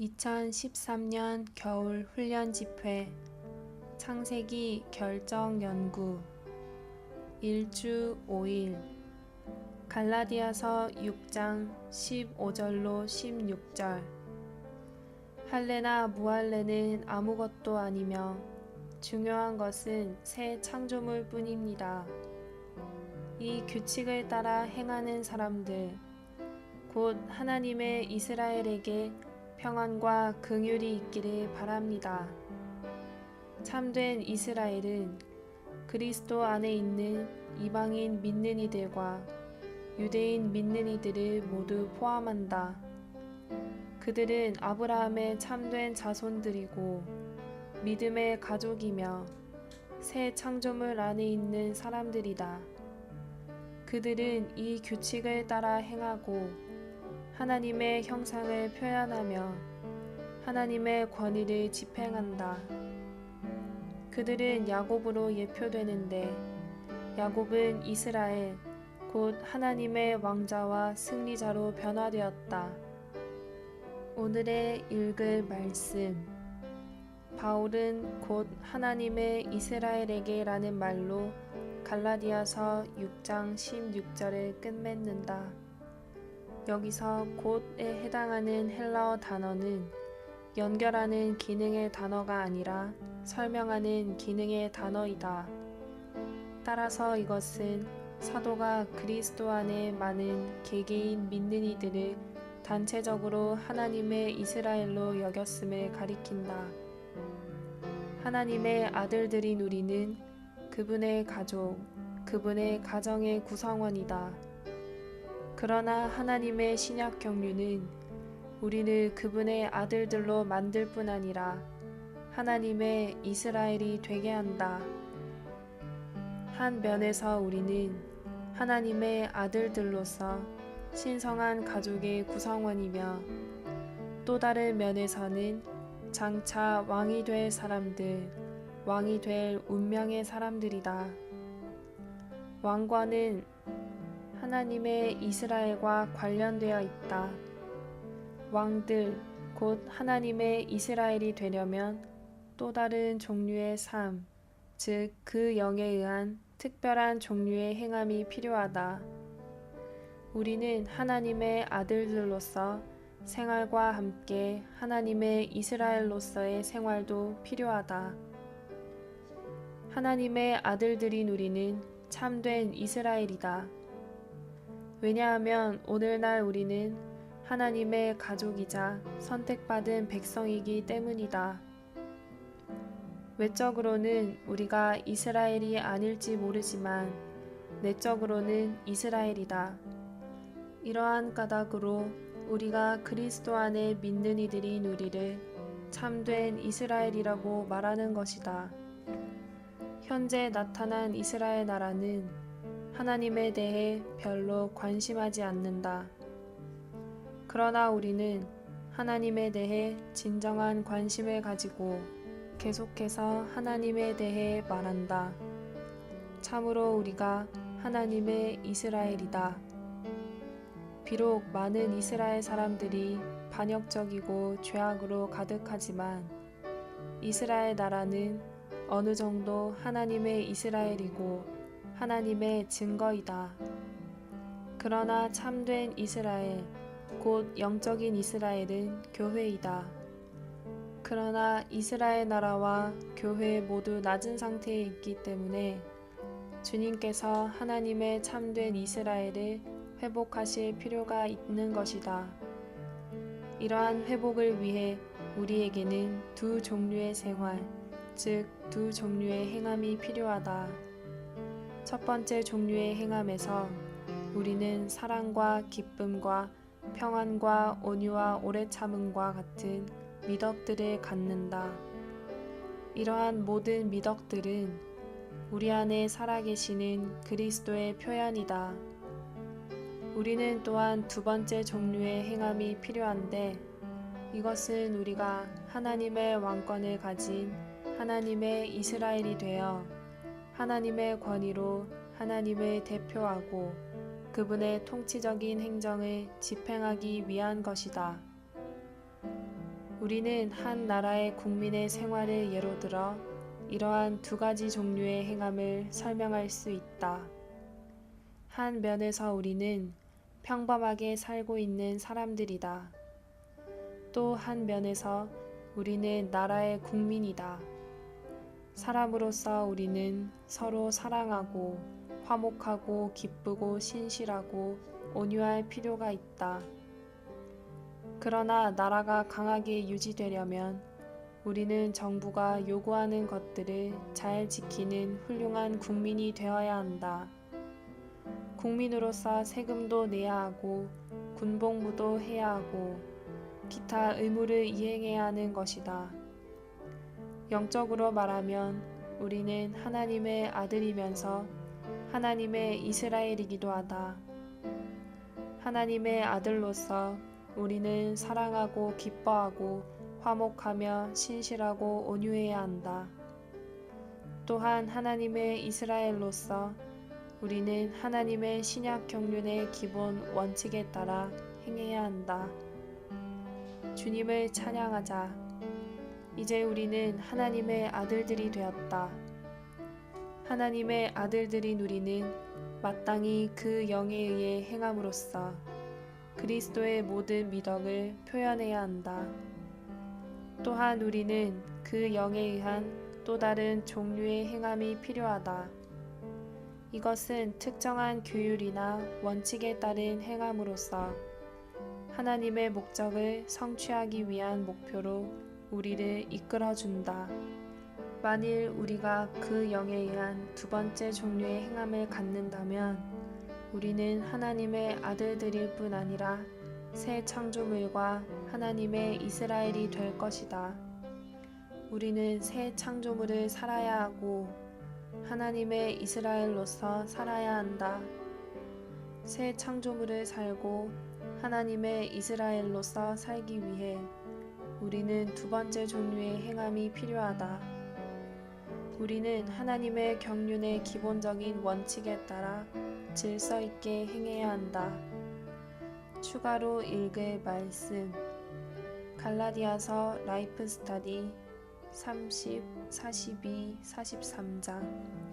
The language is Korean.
2013년 겨울 훈련 집회 창세기 결정 연구 1주 5일 갈라디아서 6장 15절로 16절 할례나 무할례는 아무것도 아니며 중요한 것은 새 창조물 뿐입니다. 이 규칙을 따라 행하는 사람들 곧 하나님의 이스라엘에게 평안과 긍휼이 있기를 바랍니다. 참된 이스라엘은 그리스도 안에 있는 이방인 믿는 이들과 유대인 믿는 이들을 모두 포함한다. 그들은 아브라함의 참된 자손들이고 믿음의 가족이며 새 창조물 안에 있는 사람들이다. 그들은 이 규칙을 따라 행하고 하나님의 형상을 표현하며 하나님의 권위를 집행한다. 그들은 야곱으로 예표되는데 야곱은 이스라엘 곧 하나님의 왕자와 승리자로 변화되었다. 오늘의 읽을 말씀 바울은 곧 하나님의 이스라엘에게 라는 말로 갈라디아서 6장 16절을 끝맺는다. 여기서 곧에 해당하는 헬라어 단어는 연결하는 기능의 단어가 아니라 설명하는 기능의 단어이다. 따라서 이것은 사도가 그리스도 안에 많은 개개인 믿는 이들을 단체적으로 하나님의 이스라엘로 여겼음을 가리킨다. 하나님의 아들들인 우리는 그분의 가족, 그분의 가정의 구성원이다. 그러나 하나님의 신약 경륜은 우리를 그분의 아들들로 만들 뿐 아니라 하나님의 이스라엘이 되게 한다. 한 면에서 우리는 하나님의 아들들로서 신성한 가족의 구성원이며 또 다른 면에서는 장차 왕이 될 사람들, 왕이 될 운명의 사람들이다. 왕권은 하나님의 이스라엘과 관련되어 있다. 왕들, 곧 하나님의 이스라엘이 되려면 또 다른 종류의 삶, 즉 그 영에 의한 특별한 종류의 행함이 필요하다. 우리는 하나님의 아들들로서 생활과 함께 하나님의 이스라엘로서의 생활도 필요하다. 하나님의 아들들인 우리는 참된 이스라엘이다. 왜냐하면 오늘날 우리는 하나님의 가족이자 선택받은 백성이기 때문이다. 외적으로는 우리가 이스라엘이 아닐지 모르지만 내적으로는 이스라엘이다. 이러한 까닭으로 우리가 그리스도 안에 믿는 이들인 우리를 참된 이스라엘이라고 말하는 것이다. 현재 나타난 이스라엘 나라는 하나님에 대해 별로 관심하지 않는다. 그러나 우리는 하나님에 대해 진정한 관심을 가지고 계속해서 하나님에 대해 말한다. 참으로 우리가 하나님의 이스라엘이다. 비록 많은 이스라엘 사람들이 반역적이고 죄악으로 가득하지만 이스라엘 나라는 어느 정도 하나님의 이스라엘이고 하나님의 증거이다. 그러나 참된 이스라엘, 곧 영적인 이스라엘은 교회이다. 그러나 이스라엘 나라와 교회 모두 낮은 상태에 있기 때문에 주님께서 하나님의 참된 이스라엘을 회복하실 필요가 있는 것이다. 이러한 회복을 위해 우리에게는 두 종류의 생활, 즉 두 종류의 행함이 필요하다. 첫 번째 종류의 행함에서 우리는 사랑과 기쁨과 평안과 온유와 오래 참음과 같은 미덕들을 갖는다. 이러한 모든 미덕들은 우리 안에 살아계시는 그리스도의 표현이다. 우리는 또한 두 번째 종류의 행함이 필요한데 이것은 우리가 하나님의 왕권을 가진 하나님의 이스라엘이 되어 하나님의 권위로 하나님을 대표하고 그분의 통치적인 행정을 집행하기 위한 것이다. 우리는 한 나라의 국민의 생활을 예로 들어 이러한 두 가지 종류의 행함을 설명할 수 있다. 한 면에서 우리는 평범하게 살고 있는 사람들이다. 또 한 면에서 우리는 나라의 국민이다. 사람으로서 우리는 서로 사랑하고 화목하고 기쁘고 신실하고 온유할 필요가 있다. 그러나 나라가 강하게 유지되려면 우리는 정부가 요구하는 것들을 잘 지키는 훌륭한 국민이 되어야 한다. 국민으로서 세금도 내야 하고 군복무도 해야 하고 기타 의무를 이행해야 하는 것이다. 영적으로 말하면 우리는 하나님의 아들이면서 하나님의 이스라엘이기도 하다. 하나님의 아들로서 우리는 사랑하고 기뻐하고 화목하며 신실하고 온유해야 한다. 또한 하나님의 이스라엘로서 우리는 하나님의 신약 경륜의 기본 원칙에 따라 행해야 한다. 주님을 찬양하자. 이제 우리는 하나님의 아들들이 되었다. 하나님의 아들들인 우리는 마땅히 그 영에 의해 행함으로써 그리스도의 모든 미덕을 표현해야 한다. 또한 우리는 그 영에 의한 또 다른 종류의 행함이 필요하다. 이것은 특정한 규율이나 원칙에 따른 행함으로써 하나님의 목적을 성취하기 위한 목표로 우리를 이끌어준다. 만일 우리가 그 영에 의한 두 번째 종류의 행함을 갖는다면 우리는 하나님의 아들들일 뿐 아니라 새 창조물과 하나님의 이스라엘이 될 것이다. 우리는 새 창조물을 살아야 하고 하나님의 이스라엘로서 살아야 한다. 새 창조물을 살고 하나님의 이스라엘로서 살기 위해 우리는 두 번째 종류의 행함이 필요하다. 우리는 하나님의 경륜의 기본적인 원칙에 따라 질서 있게 행해야 한다. 추가로 읽을 말씀 갈라디아서 라이프 스터디 30, 42, 43장